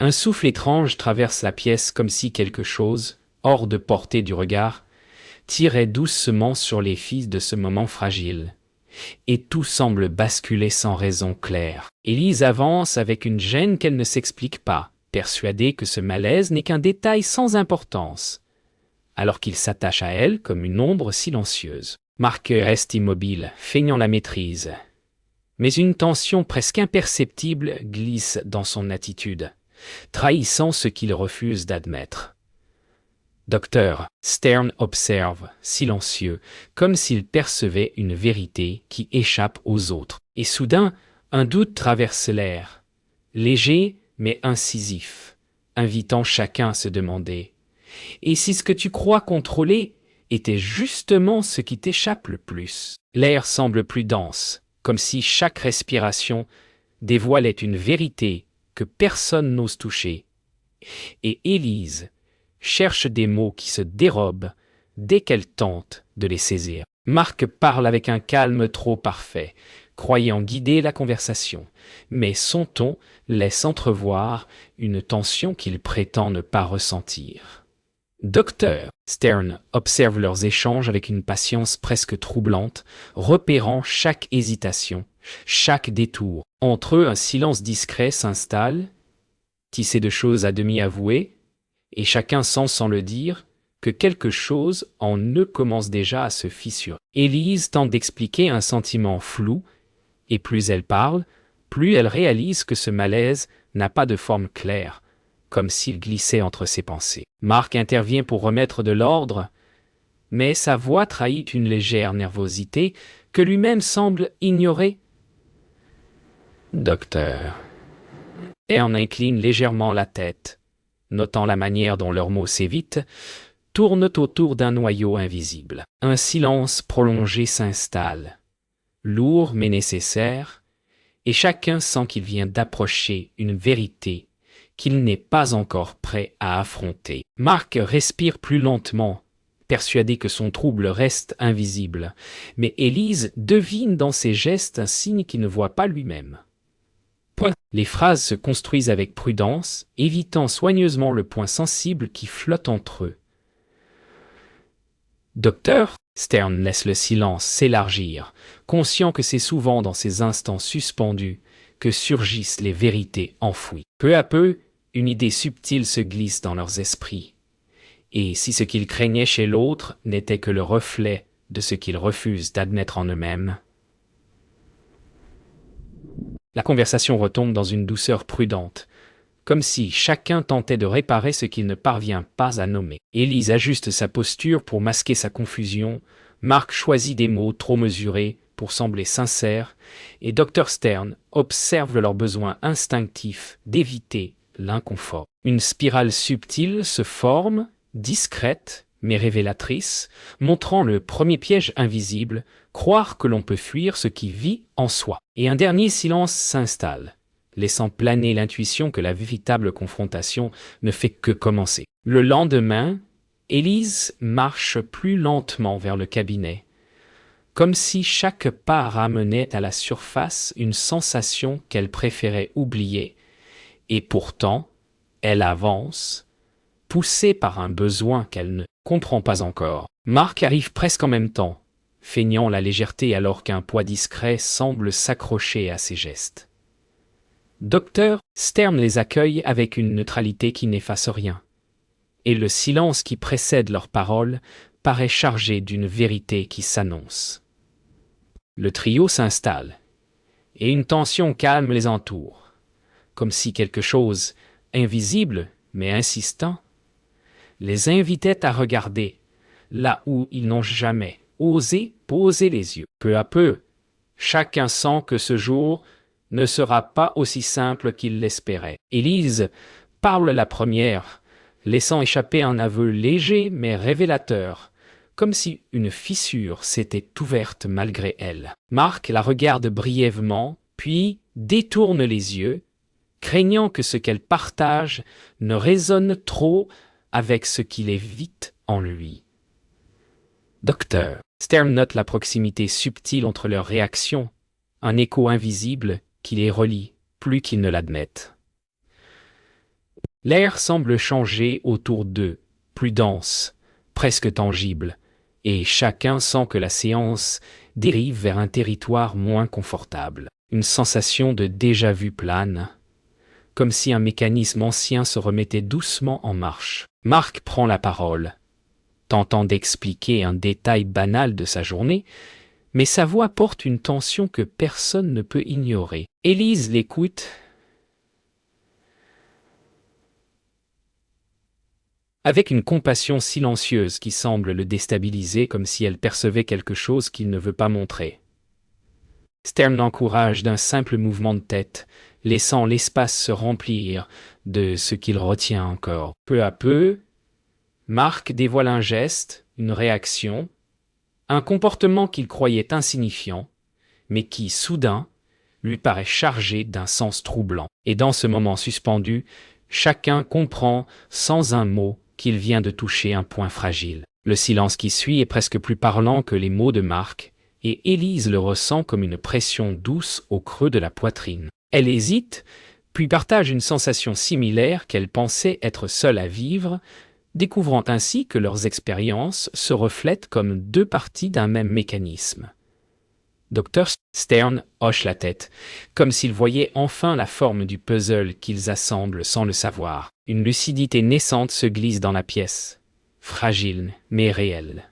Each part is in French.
Un souffle étrange traverse la pièce comme si quelque chose, hors de portée du regard, tirait doucement sur les fils de ce moment fragile. Et tout semble basculer sans raison claire. Élise avance avec une gêne qu'elle ne s'explique pas, persuadée que ce malaise n'est qu'un détail sans importance, alors qu'il s'attache à elle comme une ombre silencieuse. Marc reste immobile, feignant la maîtrise. Mais une tension presque imperceptible glisse dans son attitude, trahissant ce qu'il refuse d'admettre. Docteur Stern observe, silencieux, comme s'il percevait une vérité qui échappe aux autres. Et soudain, un doute traverse l'air, léger mais incisif, invitant chacun à se demander « Et si ce que tu crois contrôler était justement ce qui t'échappe le plus ?» L'air semble plus dense, comme si chaque respiration dévoilait une vérité que personne n'ose toucher. Et Élise cherche des mots qui se dérobent dès qu'elle tente de les saisir. Marc parle avec un calme trop parfait, croyant guider la conversation, mais son ton laisse entrevoir une tension qu'il prétend ne pas ressentir. Docteur Stern observe leurs échanges avec une patience presque troublante, repérant chaque hésitation, chaque détour. Entre eux, un silence discret s'installe, tissé de choses à demi avouées, et chacun sent sans le dire que quelque chose en eux commence déjà à se fissurer. Élise tente d'expliquer un sentiment flou, et plus elle parle, plus elle réalise que ce malaise n'a pas de forme claire, comme s'il glissait entre ses pensées. Marc intervient pour remettre de l'ordre, mais sa voix trahit une légère nervosité que lui-même semble ignorer. Docteur. Et en incline légèrement la tête, notant la manière dont leurs mots s'évitent, tournent autour d'un noyau invisible. Un silence prolongé s'installe, lourd mais nécessaire, et chacun sent qu'il vient d'approcher une vérité qu'il n'est pas encore prêt à affronter. Marc respire plus lentement, persuadé que son trouble reste invisible, mais Élise devine dans ses gestes un signe qu'il ne voit pas lui-même. Les phrases se construisent avec prudence, évitant soigneusement le point sensible qui flotte entre eux. Docteur, Stern laisse le silence s'élargir, conscient que c'est souvent dans ces instants suspendus que surgissent les vérités enfouies. Peu à peu, une idée subtile se glisse dans leurs esprits. Et si ce qu'ils craignaient chez l'autre n'était que le reflet de ce qu'ils refusent d'admettre en eux-mêmes, la conversation retombe dans une douceur prudente, comme si chacun tentait de réparer ce qu'il ne parvient pas à nommer. Élise ajuste sa posture pour masquer sa confusion, Marc choisit des mots trop mesurés pour sembler sincères, et Dr Stern observe leur besoin instinctif d'éviter l'inconfort. Une spirale subtile se forme, discrète mais révélatrice, montrant le premier piège invisible, croire que l'on peut fuir ce qui vit en soi. Et un dernier silence s'installe, laissant planer l'intuition que la véritable confrontation ne fait que commencer. Le lendemain, Élise marche plus lentement vers le cabinet, comme si chaque pas ramenait à la surface une sensation qu'elle préférait oublier, et pourtant, elle avance, poussée par un besoin qu'elle ne comprend pas encore. Marc arrive presque en même temps, feignant la légèreté alors qu'un poids discret semble s'accrocher à ses gestes. Docteur Stern les accueille avec une neutralité qui n'efface rien, et le silence qui précède leurs paroles paraît chargé d'une vérité qui s'annonce. Le trio s'installe, et une tension calme les entoure, comme si quelque chose, invisible mais insistant, les invitait à regarder là où ils n'ont jamais osé poser les yeux. Peu à peu, chacun sent que ce jour ne sera pas aussi simple qu'il l'espérait. Élise parle la première, laissant échapper un aveu léger mais révélateur, comme si une fissure s'était ouverte malgré elle. Marc la regarde brièvement, puis détourne les yeux, craignant que ce qu'elle partage ne résonne trop avec ce qu'il évite en lui. Docteur. Stern note la proximité subtile entre leurs réactions, un écho invisible qui les relie plus qu'ils ne l'admettent. L'air semble changer autour d'eux, plus dense, presque tangible, et chacun sent que la séance dérive vers un territoire moins confortable. Une sensation de déjà-vu plane, comme si un mécanisme ancien se remettait doucement en marche. Mark prend la parole, tentant d'expliquer un détail banal de sa journée, mais sa voix porte une tension que personne ne peut ignorer. Élise l'écoute avec une compassion silencieuse qui semble le déstabiliser, comme si elle percevait quelque chose qu'il ne veut pas montrer. Stern l'encourage d'un simple mouvement de tête, laissant l'espace se remplir de ce qu'il retient encore. Peu à peu, Mark dévoile un geste, une réaction, un comportement qu'il croyait insignifiant, mais qui, soudain, lui paraît chargé d'un sens troublant. Et dans ce moment suspendu, chacun comprend, sans un mot, qu'il vient de toucher un point fragile. Le silence qui suit est presque plus parlant que les mots de Mark, et Élise le ressent comme une pression douce au creux de la poitrine. Elle hésite, puis partage une sensation similaire qu'elle pensait être seule à vivre, découvrant ainsi que leurs expériences se reflètent comme deux parties d'un même mécanisme. Dr. Stern hoche la tête, comme s'il voyait enfin la forme du puzzle qu'ils assemblent sans le savoir. Une lucidité naissante se glisse dans la pièce, fragile mais réelle.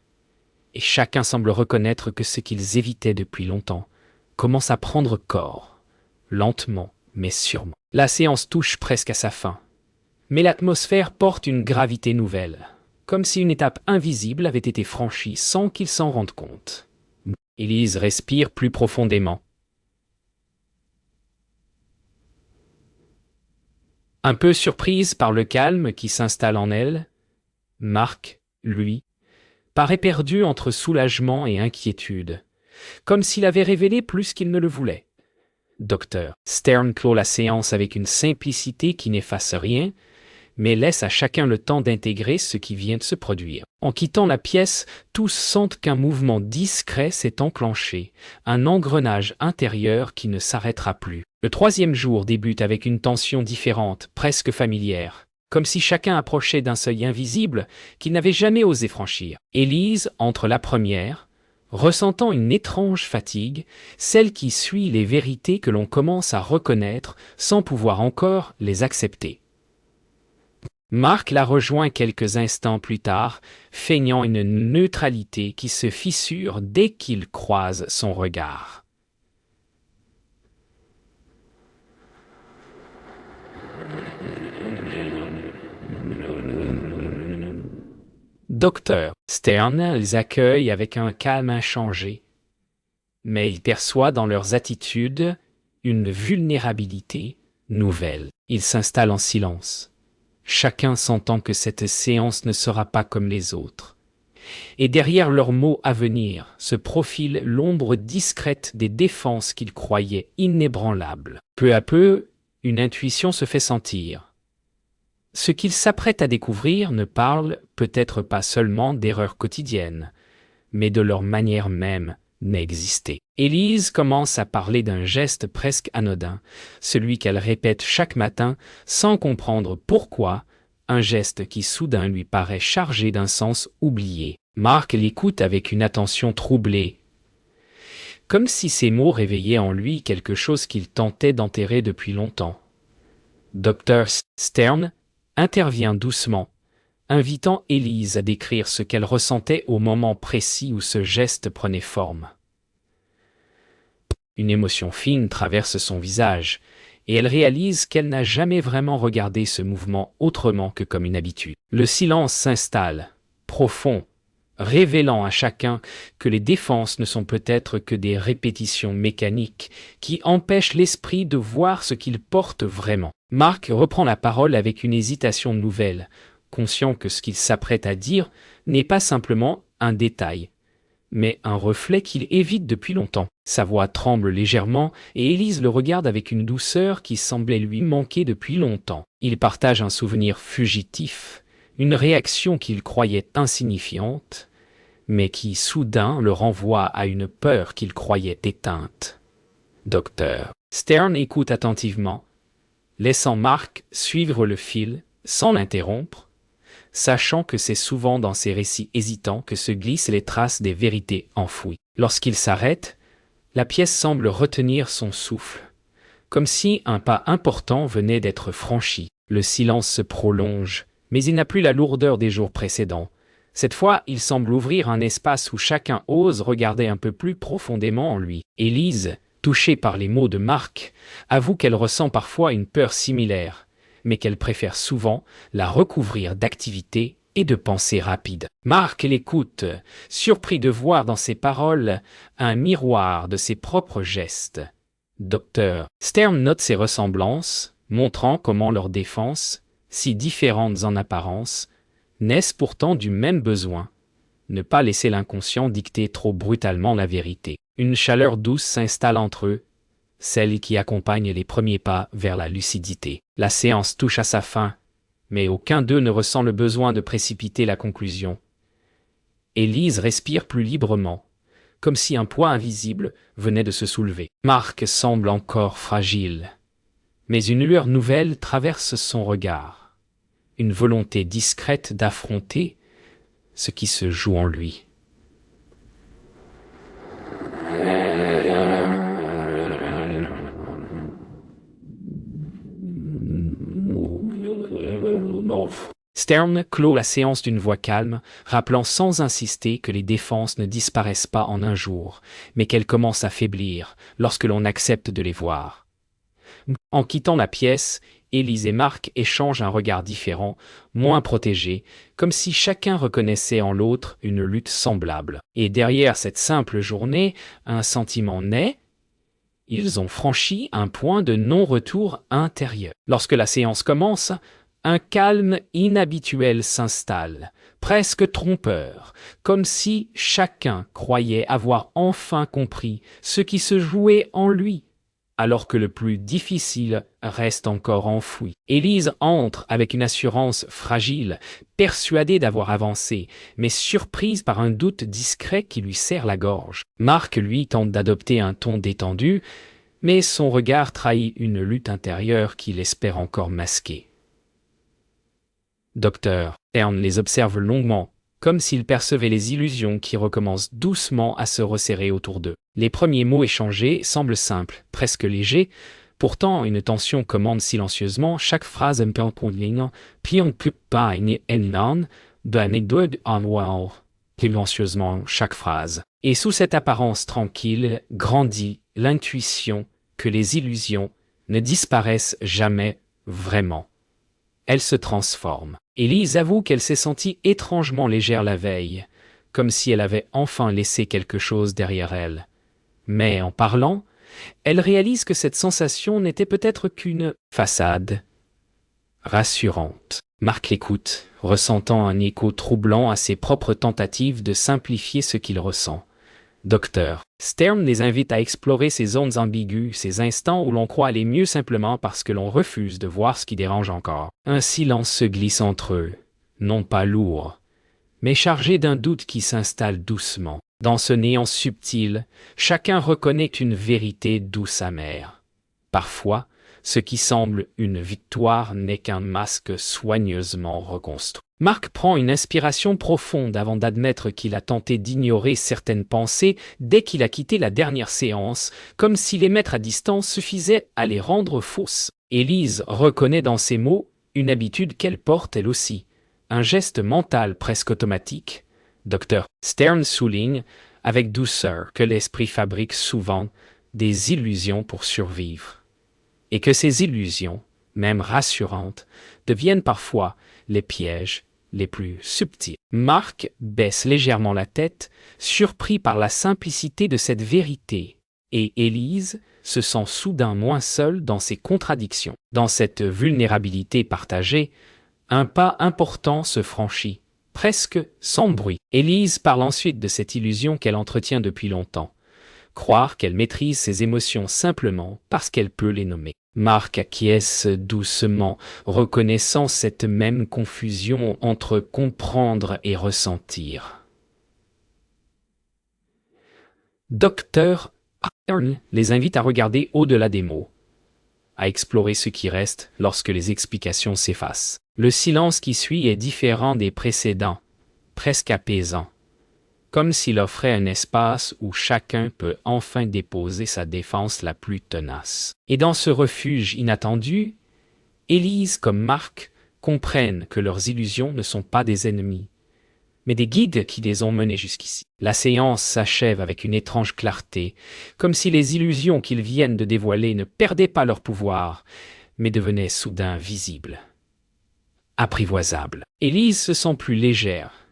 Et chacun semble reconnaître que ce qu'ils évitaient depuis longtemps commence à prendre corps, lentement mais sûrement. La séance touche presque à sa fin, mais l'atmosphère porte une gravité nouvelle, comme si une étape invisible avait été franchie sans qu'ils s'en rendent compte. Élise respire plus profondément. Un peu surprise par le calme qui s'installe en elle, Mark, lui, paraît perdu entre soulagement et inquiétude, comme s'il avait révélé plus qu'il ne le voulait. Dr. Stern clôt la séance avec une simplicité qui n'efface rien, mais laisse à chacun le temps d'intégrer ce qui vient de se produire. En quittant la pièce, tous sentent qu'un mouvement discret s'est enclenché, un engrenage intérieur qui ne s'arrêtera plus. Le troisième jour débute avec une tension différente, presque familière, comme si chacun approchait d'un seuil invisible qu'il n'avait jamais osé franchir. Élise entre la première, ressentant une étrange fatigue, celle qui suit les vérités que l'on commence à reconnaître sans pouvoir encore les accepter. Mark la rejoint quelques instants plus tard, feignant une neutralité qui se fissure dès qu'il croise son regard. Docteur Stern les accueille avec un calme inchangé, mais il perçoit dans leurs attitudes une vulnérabilité nouvelle. Il s'installe en silence, chacun sentant que cette séance ne sera pas comme les autres. Et derrière leurs mots à venir se profile l'ombre discrète des défenses qu'ils croyaient inébranlables. Peu à peu, une intuition se fait sentir. Ce qu'ils s'apprêtent à découvrir ne parle peut-être pas seulement d'erreurs quotidiennes, mais de leur manière même d'exister. Élise commence à parler d'un geste presque anodin, celui qu'elle répète chaque matin sans comprendre pourquoi, un geste qui soudain lui paraît chargé d'un sens oublié. Mark l'écoute avec une attention troublée, comme si ces mots réveillaient en lui quelque chose qu'il tentait d'enterrer depuis longtemps. Dr. Stern intervient doucement, invitant Élise à décrire ce qu'elle ressentait au moment précis où ce geste prenait forme. Une émotion fine traverse son visage, et elle réalise qu'elle n'a jamais vraiment regardé ce mouvement autrement que comme une habitude. Le silence s'installe, profond, révélant à chacun que les défenses ne sont peut-être que des répétitions mécaniques qui empêchent l'esprit de voir ce qu'il porte vraiment. Mark reprend la parole avec une hésitation nouvelle, conscient que ce qu'il s'apprête à dire n'est pas simplement un détail, mais un reflet qu'il évite depuis longtemps. Sa voix tremble légèrement et Élise le regarde avec une douceur qui semblait lui manquer depuis longtemps. Il partage un souvenir fugitif, une réaction qu'il croyait insignifiante, mais qui soudain le renvoie à une peur qu'il croyait éteinte. Dr. Stern écoute attentivement, laissant Mark suivre le fil, sans l'interrompre, sachant que c'est souvent dans ces récits hésitants que se glissent les traces des vérités enfouies. Lorsqu'il s'arrête, la pièce semble retenir son souffle, comme si un pas important venait d'être franchi. Le silence se prolonge, mais il n'a plus la lourdeur des jours précédents. Cette fois, il semble ouvrir un espace où chacun ose regarder un peu plus profondément en lui. Élise, touchée par les mots de Marc, avoue qu'elle ressent parfois une peur similaire, mais qu'elle préfère souvent la recouvrir d'activité et de pensées rapides. Marc l'écoute, surpris de voir dans ses paroles un miroir de ses propres gestes. Dr. Stern note ces ressemblances, montrant comment leurs défenses, si différentes en apparence, naissent pourtant du même besoin, ne pas laisser l'inconscient dicter trop brutalement la vérité. Une chaleur douce s'installe entre eux, celle qui accompagne les premiers pas vers la lucidité. La séance touche à sa fin, mais aucun d'eux ne ressent le besoin de précipiter la conclusion. Élise respire plus librement, comme si un poids invisible venait de se soulever. Marc semble encore fragile, mais une lueur nouvelle traverse son regard. Une volonté discrète d'affronter ce qui se joue en lui. Stern clôt la séance d'une voix calme, rappelant sans insister que les défenses ne disparaissent pas en un jour, mais qu'elles commencent à faiblir lorsque l'on accepte de les voir. En quittant la pièce, Élise et Marc échangent un regard différent, moins protégé, comme si chacun reconnaissait en l'autre une lutte semblable. Et derrière cette simple journée, un sentiment naît. Ils ont franchi un point de non-retour intérieur. Lorsque la séance commence, un calme inhabituel s'installe, presque trompeur, comme si chacun croyait avoir enfin compris ce qui se jouait en lui, alors que le plus difficile reste encore enfoui. Élise entre avec une assurance fragile, persuadée d'avoir avancé, mais surprise par un doute discret qui lui serre la gorge. Marc, lui, tente d'adopter un ton détendu, mais son regard trahit une lutte intérieure qu'il espère encore masquer. Dr. Stern les observe longuement, comme s'il percevait les illusions qui recommencent doucement à se resserrer autour d'eux. Les premiers mots échangés semblent simples, presque légers, pourtant une tension commande silencieusement chaque phrase un peu puis on ne peut pas silencieusement chaque phrase. Et sous cette apparence tranquille grandit l'intuition que les illusions ne disparaissent jamais vraiment. Elles se transforment. Élise avoue qu'elle s'est sentie étrangement légère la veille, comme si elle avait enfin laissé quelque chose derrière elle. Mais en parlant, elle réalise que cette sensation n'était peut-être qu'une façade rassurante. Marc l'écoute, ressentant un écho troublant à ses propres tentatives de simplifier ce qu'il ressent. Dr. Stern les invite à explorer ces zones ambiguës, ces instants où l'on croit aller mieux simplement parce que l'on refuse de voir ce qui dérange encore. Un silence se glisse entre eux, non pas lourd, mais chargé d'un doute qui s'installe doucement. Dans ce néant subtil, chacun reconnaît une vérité douce amère. Parfois, ce qui semble une victoire n'est qu'un masque soigneusement reconstruit. Marc prend une inspiration profonde avant d'admettre qu'il a tenté d'ignorer certaines pensées dès qu'il a quitté la dernière séance, comme si les mettre à distance suffisait à les rendre fausses. Élise reconnaît dans ces mots une habitude qu'elle porte elle aussi, un geste mental presque automatique. Dr. Stern souligne avec douceur que l'esprit fabrique souvent des illusions pour survivre, et que ces illusions, même rassurantes, deviennent parfois les pièges les plus subtils. Marc baisse légèrement la tête, surpris par la simplicité de cette vérité, et Élise se sent soudain moins seule dans ses contradictions. Dans cette vulnérabilité partagée, un pas important se franchit, presque sans bruit. Élise parle ensuite de cette illusion qu'elle entretient depuis longtemps, croire qu'elle maîtrise ses émotions simplement parce qu'elle peut les nommer. Marc acquiesce doucement, reconnaissant cette même confusion entre comprendre et ressentir. Dr. Stern les invite à regarder au-delà des mots, à explorer ce qui reste lorsque les explications s'effacent. Le silence qui suit est différent des précédents, presque apaisant, comme s'il offrait un espace où chacun peut enfin déposer sa défense la plus tenace. Et dans ce refuge inattendu, Élise comme Marc comprennent que leurs illusions ne sont pas des ennemis, mais des guides qui les ont menés jusqu'ici. La séance s'achève avec une étrange clarté, comme si les illusions qu'ils viennent de dévoiler ne perdaient pas leur pouvoir, mais devenaient soudain visibles, apprivoisables. Élise se sent plus légère,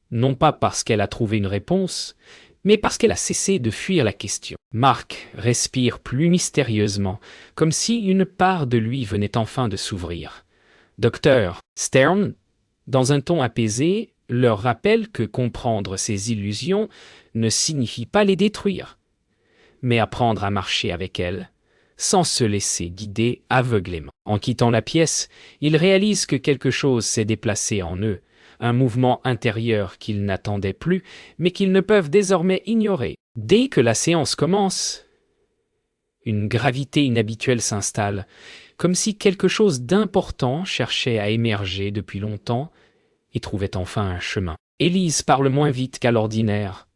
non pas parce qu'elle a trouvé une réponse, mais parce qu'elle a cessé de fuir la question. Marc respire plus mystérieusement, comme si une part de lui venait enfin de s'ouvrir. Docteur Stern, dans un ton apaisé, leur rappelle que comprendre ses illusions ne signifie pas les détruire, mais apprendre à marcher avec elles, sans se laisser guider aveuglément. En quittant la pièce, ils réalisent que quelque chose s'est déplacé en eux, un mouvement intérieur qu'ils n'attendaient plus, mais qu'ils ne peuvent désormais ignorer. Dès que la séance commence, une gravité inhabituelle s'installe, comme si quelque chose d'important cherchait à émerger depuis longtemps et trouvait enfin un chemin. Élise parle moins vite qu'à l'ordinaire,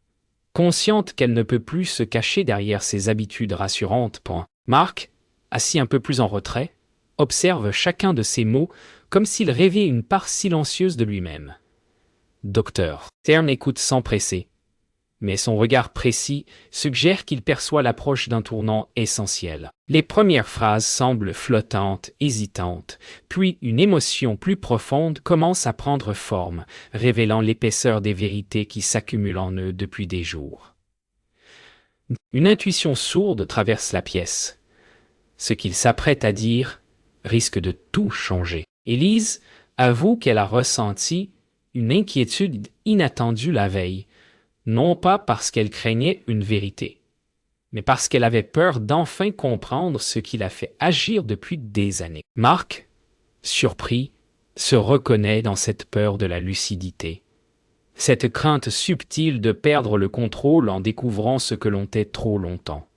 consciente qu'elle ne peut plus se cacher derrière ses habitudes rassurantes. Marc, assis un peu plus en retrait, observe chacun de ses mots comme s'il rêvait une part silencieuse de lui-même. Docteur Stern écoute sans presser, mais son regard précis suggère qu'il perçoit l'approche d'un tournant essentiel. Les premières phrases semblent flottantes, hésitantes, puis une émotion plus profonde commence à prendre forme, révélant l'épaisseur des vérités qui s'accumulent en eux depuis des jours. Une intuition sourde traverse la pièce. Ce qu'il s'apprête à dire risque de tout changer. Élise avoue qu'elle a ressenti une inquiétude inattendue la veille, non pas parce qu'elle craignait une vérité, mais parce qu'elle avait peur d'enfin comprendre ce qui la fait agir depuis des années. Marc, surpris, se reconnaît dans cette peur de la lucidité, cette crainte subtile de perdre le contrôle en découvrant ce que l'on tait trop longtemps.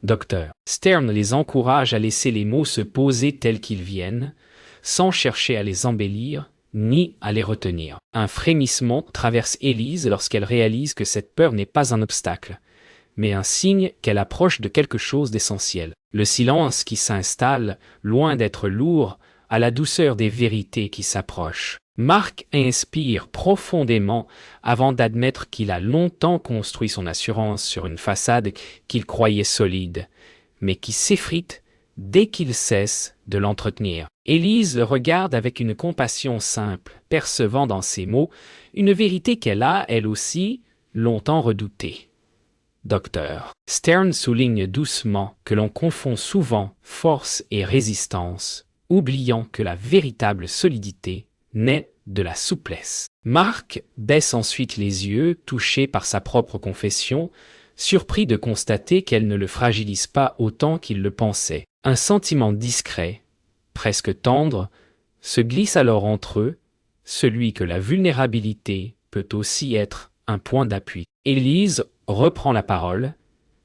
Docteur Stern les encourage à laisser les mots se poser tels qu'ils viennent, sans chercher à les embellir, ni à les retenir. Un frémissement traverse Élise lorsqu'elle réalise que cette peur n'est pas un obstacle, mais un signe qu'elle approche de quelque chose d'essentiel. Le silence qui s'installe, loin d'être lourd, a la douceur des vérités qui s'approchent. Marc inspire profondément avant d'admettre qu'il a longtemps construit son assurance sur une façade qu'il croyait solide, mais qui s'effrite dès qu'il cesse de l'entretenir. Élise le regarde avec une compassion simple, percevant dans ses mots une vérité qu'elle a, elle aussi, longtemps redoutée. Docteur Stern souligne doucement que l'on confond souvent force et résistance, oubliant que la véritable solidité naît de la souplesse. Marc baisse ensuite les yeux, touché par sa propre confession, surpris de constater qu'elle ne le fragilise pas autant qu'il le pensait. Un sentiment discret, presque tendre, se glisse alors entre eux, celui que la vulnérabilité peut aussi être un point d'appui. Élise reprend la parole,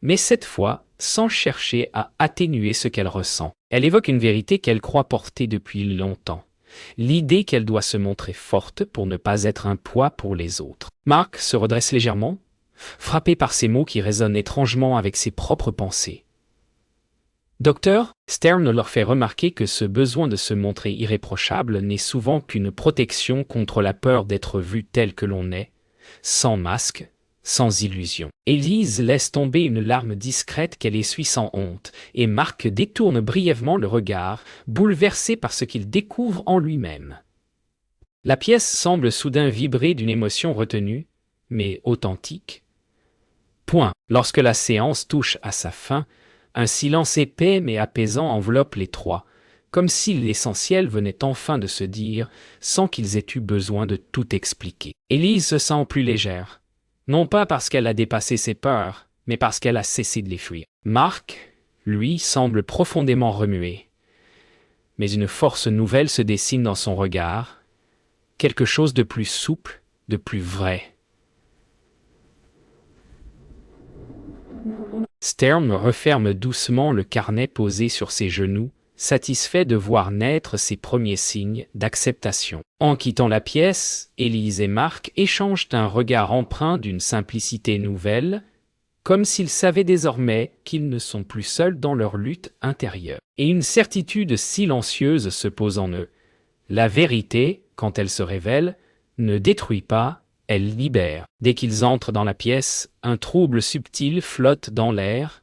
mais cette fois sans chercher à atténuer ce qu'elle ressent. Elle évoque une vérité qu'elle croit porter depuis longtemps, l'idée qu'elle doit se montrer forte pour ne pas être un poids pour les autres. Marc se redresse légèrement, frappé par ces mots qui résonnent étrangement avec ses propres pensées. Docteur Stern leur fait remarquer que ce besoin de se montrer irréprochable n'est souvent qu'une protection contre la peur d'être vu tel que l'on est, sans masque, sans illusion. Élise laisse tomber une larme discrète qu'elle essuie sans honte, et Marc détourne brièvement le regard, bouleversé par ce qu'il découvre en lui-même. La pièce semble soudain vibrer d'une émotion retenue, mais authentique. Lorsque la séance touche à sa fin, un silence épais mais apaisant enveloppe les trois, comme si l'essentiel venait enfin de se dire sans qu'ils aient eu besoin de tout expliquer. Élise se sent plus légère, non pas parce qu'elle a dépassé ses peurs, mais parce qu'elle a cessé de les fuir. Marc, lui, semble profondément remué, mais une force nouvelle se dessine dans son regard, quelque chose de plus souple, de plus vrai. Stern referme doucement le carnet posé sur ses genoux, satisfait de voir naître ses premiers signes d'acceptation. En quittant la pièce, Élise et Marc échangent un regard empreint d'une simplicité nouvelle, comme s'ils savaient désormais qu'ils ne sont plus seuls dans leur lutte intérieure. Et une certitude silencieuse se pose en eux. La vérité, quand elle se révèle, ne détruit pas, elle libère. Dès qu'ils entrent dans la pièce, un trouble subtil flotte dans l'air,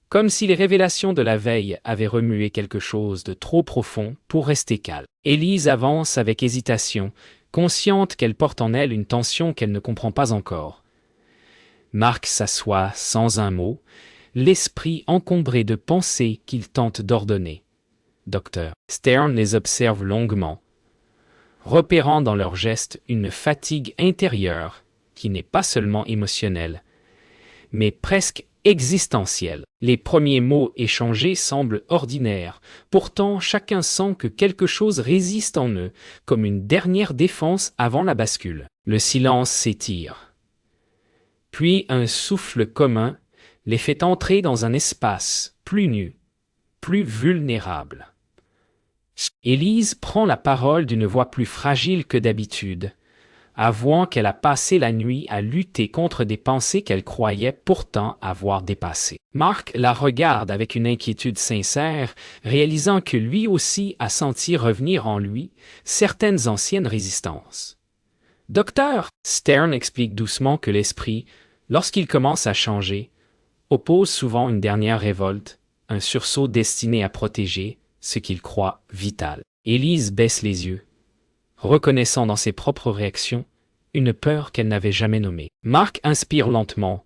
comme si les révélations de la veille avaient remué quelque chose de trop profond pour rester calme. Élise avance avec hésitation, consciente qu'elle porte en elle une tension qu'elle ne comprend pas encore. Marc s'assoit sans un mot, l'esprit encombré de pensées qu'il tente d'ordonner. Dr. Stern les observe longuement, repérant dans leurs gestes une fatigue intérieure qui n'est pas seulement émotionnelle, mais presque existentielle. Les premiers mots échangés semblent ordinaires, pourtant chacun sent que quelque chose résiste en eux, comme une dernière défense avant la bascule. Le silence s'étire. Puis un souffle commun les fait entrer dans un espace plus nu, plus vulnérable. Élise prend la parole d'une voix plus fragile que d'habitude, avouant qu'elle a passé la nuit à lutter contre des pensées qu'elle croyait pourtant avoir dépassées. Marc la regarde avec une inquiétude sincère, réalisant que lui aussi a senti revenir en lui certaines anciennes résistances. « Docteur !» Stern explique doucement que l'esprit, lorsqu'il commence à changer, oppose souvent une dernière révolte, un sursaut destiné à protéger ce qu'il croit vital. Élise baisse les yeux, reconnaissant dans ses propres réactions une peur qu'elle n'avait jamais nommée. Marc inspire lentement,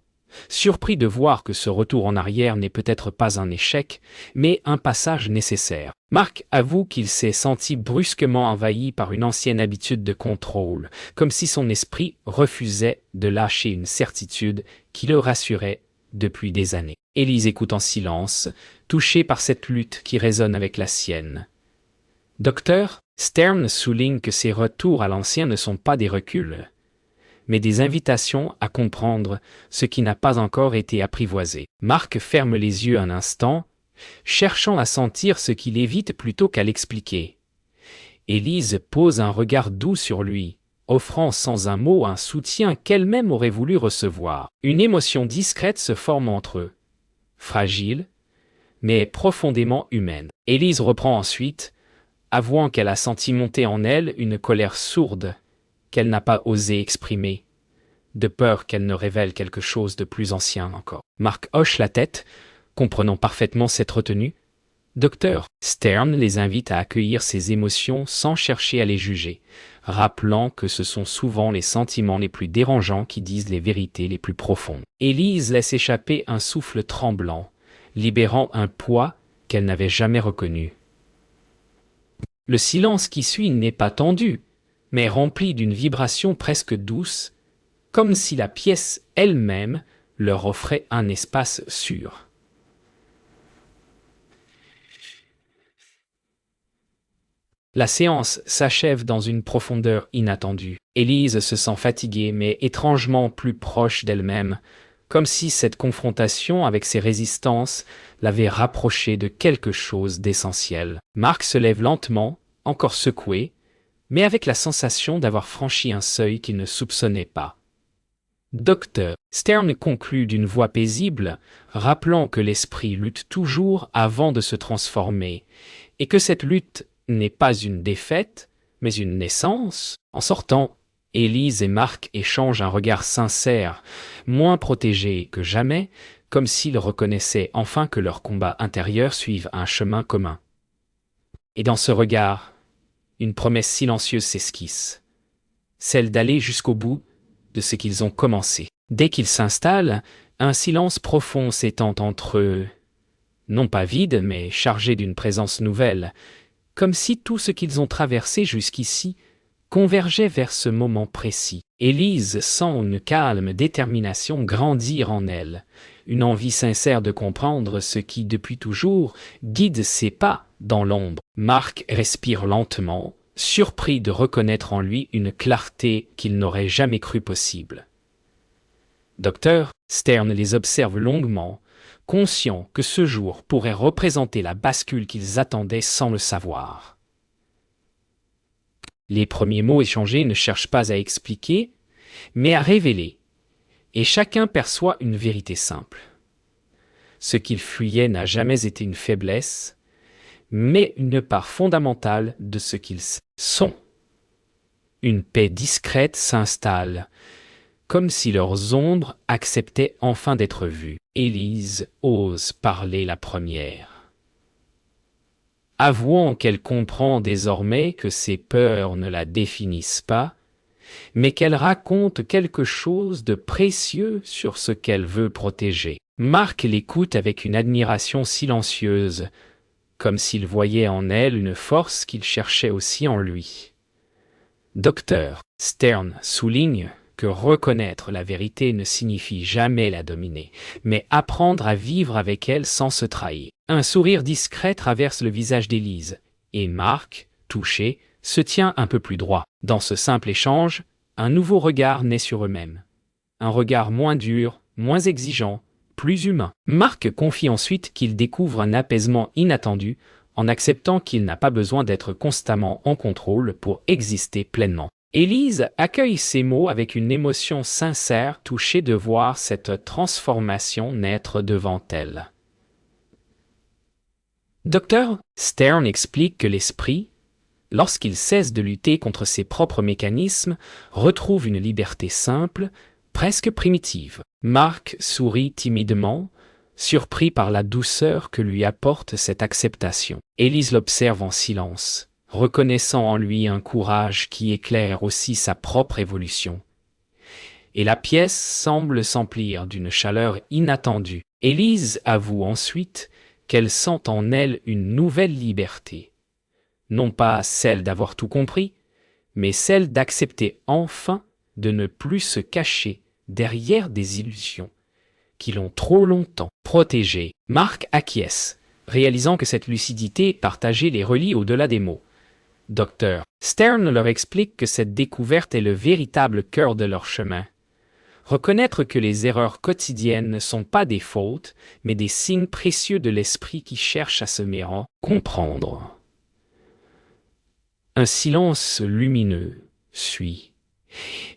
surpris de voir que ce retour en arrière n'est peut-être pas un échec, mais un passage nécessaire. Marc avoue qu'il s'est senti brusquement envahi par une ancienne habitude de contrôle, comme si son esprit refusait de lâcher une certitude qui le rassurait depuis des années. Élise écoute en silence, touchée par cette lutte qui résonne avec la sienne. Docteur, Stern souligne que ces retours à l'ancien ne sont pas des reculs, mais des invitations à comprendre ce qui n'a pas encore été apprivoisé. Marc ferme les yeux un instant, cherchant à sentir ce qu'il évite plutôt qu'à l'expliquer. Élise pose un regard doux sur lui, offrant sans un mot un soutien qu'elle-même aurait voulu recevoir. Une émotion discrète se forme entre eux, fragile, mais profondément humaine. Élise reprend ensuite, avouant qu'elle a senti monter en elle une colère sourde qu'elle n'a pas osé exprimer, de peur qu'elle ne révèle quelque chose de plus ancien encore. Marc hoche la tête, comprenant parfaitement cette retenue. Docteur Stern les invite à accueillir ces émotions sans chercher à les juger, rappelant que ce sont souvent les sentiments les plus dérangeants qui disent les vérités les plus profondes. Élise laisse échapper un souffle tremblant, libérant un poids qu'elle n'avait jamais reconnu. Le silence qui suit n'est pas tendu, mais rempli d'une vibration presque douce, comme si la pièce elle-même leur offrait un espace sûr. La séance s'achève dans une profondeur inattendue. Élise se sent fatiguée mais étrangement plus proche d'elle-même, comme si cette confrontation avec ses résistances l'avait rapprochée de quelque chose d'essentiel. Marc se lève lentement, encore secoué, mais avec la sensation d'avoir franchi un seuil qu'il ne soupçonnait pas. Docteur Stern conclut d'une voix paisible, rappelant que l'esprit lutte toujours avant de se transformer, et que cette lutte n'est pas une défaite, mais une naissance. En sortant, Élise et Marc échangent un regard sincère, moins protégé que jamais, comme s'ils reconnaissaient enfin que leurs combats intérieurs suivent un chemin commun. Et dans ce regard, une promesse silencieuse s'esquisse, celle d'aller jusqu'au bout de ce qu'ils ont commencé. Dès qu'ils s'installent, un silence profond s'étend entre eux, non pas vide, mais chargé d'une présence nouvelle, comme si tout ce qu'ils ont traversé jusqu'ici convergeait vers ce moment précis. Élise sent une calme détermination grandir en elle, une envie sincère de comprendre ce qui, depuis toujours, guide ses pas dans l'ombre. Marc respire lentement, surpris de reconnaître en lui une clarté qu'il n'aurait jamais cru possible. Docteur Stern les observe longuement, conscients que ce jour pourrait représenter la bascule qu'ils attendaient sans le savoir. Les premiers mots échangés ne cherchent pas à expliquer, mais à révéler, et chacun perçoit une vérité simple. Ce qu'ils fuyaient n'a jamais été une faiblesse, mais une part fondamentale de ce qu'ils sont. Une paix discrète s'installe, comme si leurs ombres acceptaient enfin d'être vues. Élise ose parler la première, avouant qu'elle comprend désormais que ses peurs ne la définissent pas, mais qu'elle raconte quelque chose de précieux sur ce qu'elle veut protéger. Marc l'écoute avec une admiration silencieuse, comme s'il voyait en elle une force qu'il cherchait aussi en lui. Dr. Stern souligne que reconnaître la vérité ne signifie jamais la dominer, mais apprendre à vivre avec elle sans se trahir. Un sourire discret traverse le visage d'Élise, et Marc, touché, se tient un peu plus droit. Dans ce simple échange, un nouveau regard naît sur eux-mêmes. Un regard moins dur, moins exigeant, plus humain. Marc confie ensuite qu'il découvre un apaisement inattendu en acceptant qu'il n'a pas besoin d'être constamment en contrôle pour exister pleinement. Élise accueille ces mots avec une émotion sincère, touchée de voir cette transformation naître devant elle. Dr. Stern explique que l'esprit, lorsqu'il cesse de lutter contre ses propres mécanismes, retrouve une liberté simple, presque primitive. Marc sourit timidement, surpris par la douceur que lui apporte cette acceptation. Élise l'observe en silence, reconnaissant en lui un courage qui éclaire aussi sa propre évolution. Et la pièce semble s'emplir d'une chaleur inattendue. Élise avoue ensuite qu'elle sent en elle une nouvelle liberté. Non pas celle d'avoir tout compris, mais celle d'accepter enfin de ne plus se cacher derrière des illusions qui l'ont trop longtemps protégée. Marc acquiesce, réalisant que cette lucidité partagée les relie au-delà des mots. Dr. Stern leur explique que cette découverte est le véritable cœur de leur chemin. Reconnaître que les erreurs quotidiennes ne sont pas des fautes, mais des signes précieux de l'esprit qui cherche à se comprendre. Un silence lumineux suit,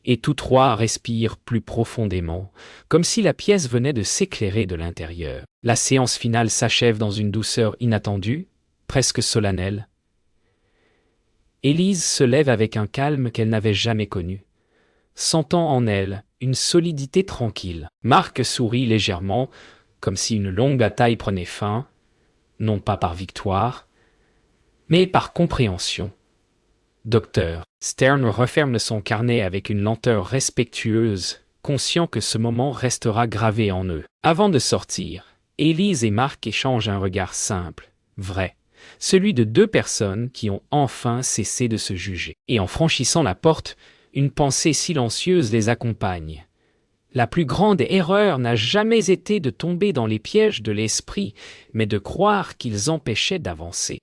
et tous trois respirent plus profondément, comme si la pièce venait de s'éclairer de l'intérieur. La séance finale s'achève dans une douceur inattendue, presque solennelle. Élise se lève avec un calme qu'elle n'avait jamais connu, sentant en elle une solidité tranquille. Marc sourit légèrement, comme si une longue bataille prenait fin, non pas par victoire, mais par compréhension. Dr. Stern referme son carnet avec une lenteur respectueuse, conscient que ce moment restera gravé en eux. Avant de sortir, Élise et Marc échangent un regard simple, vrai, celui de deux personnes qui ont enfin cessé de se juger. Et en franchissant la porte, une pensée silencieuse les accompagne. La plus grande erreur n'a jamais été de tomber dans les pièges de l'esprit, mais de croire qu'ils empêchaient d'avancer.